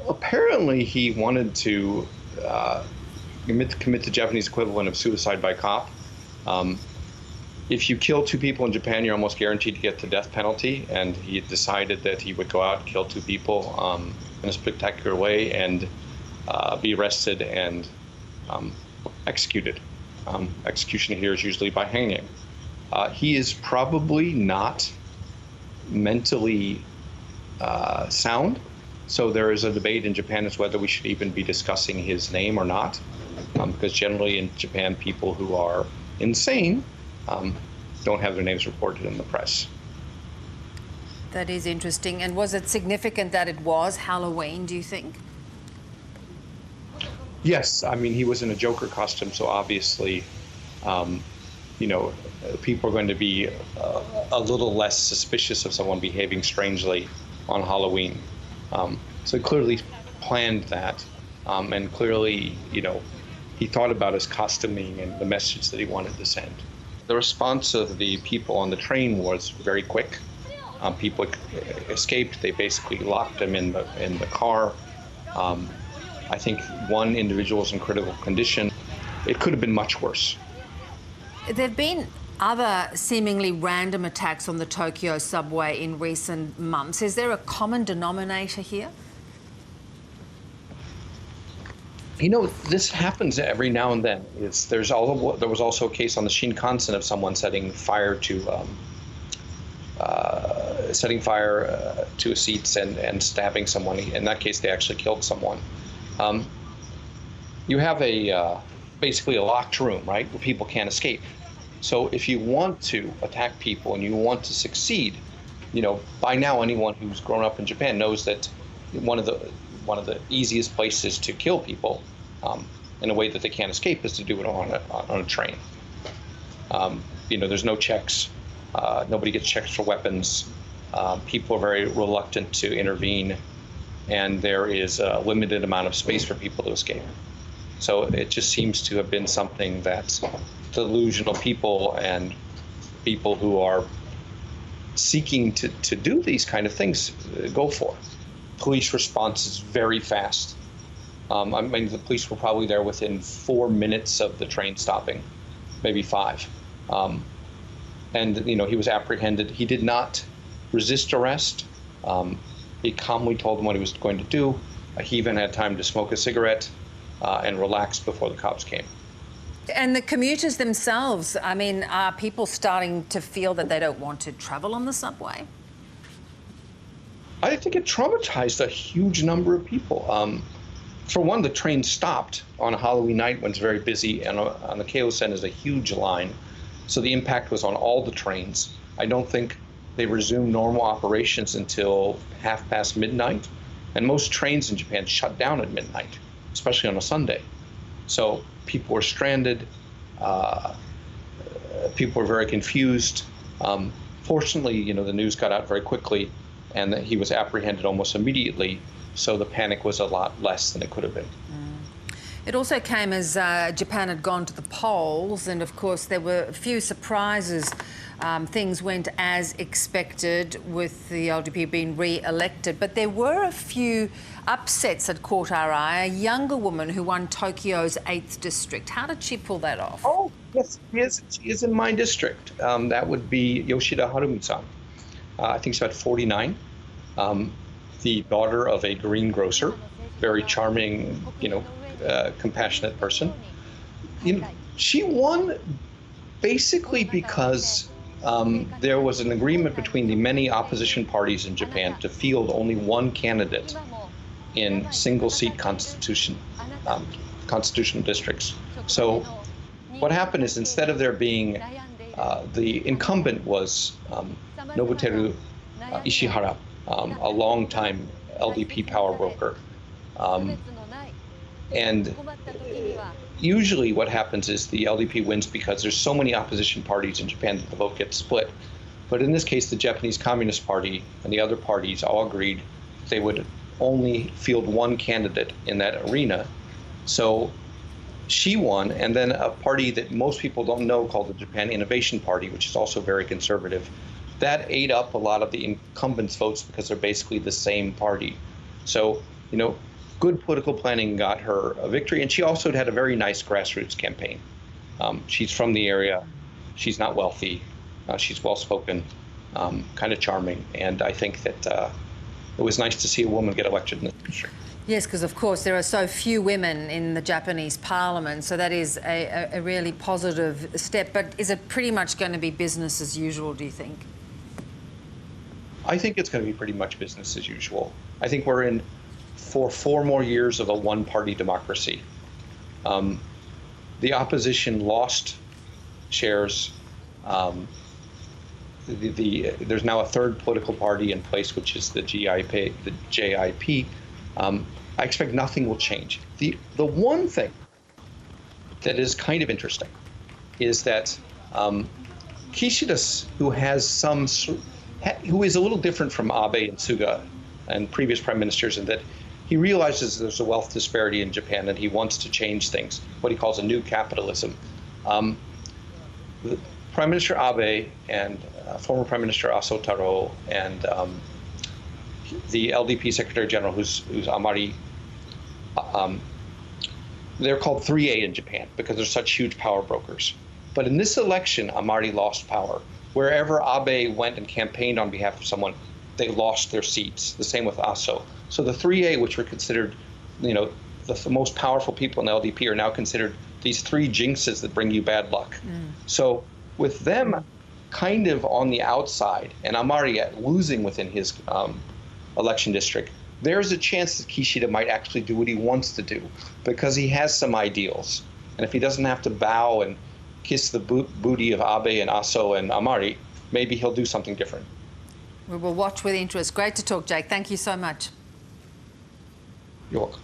Apparently, he wanted to commit the Japanese equivalent of suicide by cop. Um, if you kill two people in Japan, you're almost guaranteed to get the death penalty. And he decided that he would go out, kill two people in a spectacular way, and be arrested and um, executed. Execution here is usually by hanging. He is probably not mentally sound. So there is a debate in Japan as whether we should even be discussing his name or not, because generally in Japan, people who are insane don't have their names reported in the press. That is interesting. And was it significant that it was Halloween, do you think? Yes, I mean, he was in a Joker costume, so obviously, you know, people are going to be a little less suspicious of someone behaving strangely on Halloween. So he clearly planned that, and clearly, you know, he thought about his costuming and the message that he wanted to send. The response of the people on the train was very quick. People escaped. They basically locked him in the car. I think one individual is in critical condition. It could have been much worse. There have been other seemingly random attacks on the Tokyo subway in recent months. Is there a common denominator here? You know, this happens every now and then. There was also a case on the Shinkansen of someone setting fire to seats and stabbing someone. In that case, they actually killed someone. You have basically a locked room, right, where people can't escape. So if you want to attack people and you want to succeed, you know, by now anyone who's grown up in Japan knows that one of the easiest places to kill people in a way that they can't escape is to do it on a train. You know, there's no checks. Nobody gets checks for weapons. People are very reluctant to intervene, and there is a limited amount of space for people to escape. So it just seems to have been something that delusional people and people who are seeking to do these kind of things go for. Police response is very fast. I mean, the police were probably there within 4 minutes of the train stopping, maybe 5. And, you know, he was apprehended. He did not resist arrest. He calmly told them what he was going to do. He even had time to smoke a cigarette and relax before the cops came. And the commuters themselves, I mean, are people starting to feel that they don't want to travel on the subway? I think it traumatized a huge number of people. For one, the train stopped on a Halloween night when it's very busy, and on the Keio-sen is a huge line. So the impact was on all the trains. I don't think they resumed normal operations until midnight. And most trains in Japan shut down at midnight, especially on a Sunday. So people were stranded. People were very confused. Fortunately, you know, the news got out very quickly, and that he was apprehended almost immediately. So the panic was a lot less than it could have been. It also came as Japan had gone to the polls, and of course there were a few surprises. Things went as expected with the LDP being re-elected, but there were a few upsets that caught our eye. A younger woman who won Tokyo's 8th district. How did she pull that off? Oh, yes, she is in my district. That would be Yoshida Harumi-san. I think she's about 49. The daughter of a greengrocer, very charming, you know, compassionate person. You know, she won basically because there was an agreement between the many opposition parties in Japan to field only one candidate in single-seat constitutional districts. So what happened is, instead of there being the incumbent was Nobuteru Ishihara, a long-time LDP power broker. And usually what happens is the LDP wins because there's so many opposition parties in Japan that the vote gets split. But in this case, the Japanese Communist Party and the other parties all agreed they would only field one candidate in that arena. So she won, and then a party that most people don't know called the Japan Innovation Party, which is also very conservative, that ate up a lot of the incumbents' votes because they're basically the same party. So, you know, good political planning got her a victory, and she also had a very nice grassroots campaign. She's from the area. She's not wealthy. She's well-spoken, kind of charming, and I think that it was nice to see a woman get elected in this district. Yes, because of course there are so few women in the Japanese parliament, so that is a really positive step. But is it pretty much going to be business as usual, do you think? I think it's going to be pretty much business as usual. I think we're in for 4 more years of a one-party democracy. The opposition lost shares. There's now a third political party in place, which is the JIP. I expect nothing will change. The one thing that is kind of interesting is that Kishida, who is a little different from Abe and Suga and previous prime ministers, in that he realizes there's a wealth disparity in Japan and he wants to change things, what he calls a new capitalism. Prime Minister Abe and former Prime Minister Aso Taro and the LDP Secretary General, who's Amari, they're called 3A in Japan because they're such huge power brokers. But in this election, Amari lost power. Wherever Abe went and campaigned on behalf of someone, they lost their seats. The same with Aso. So the 3A, which were considered, the most powerful people in the LDP, are now considered these 3 jinxes that bring you bad luck. So with them kind of on the outside and Amari losing within his election district, there's a chance that Kishida might actually do what he wants to do because he has some ideals. And if he doesn't have to bow and kiss the booty of Abe and Aso and Amari, maybe he'll do something different. We will watch with interest. Great to talk, Jake. Thank you so much. You're welcome.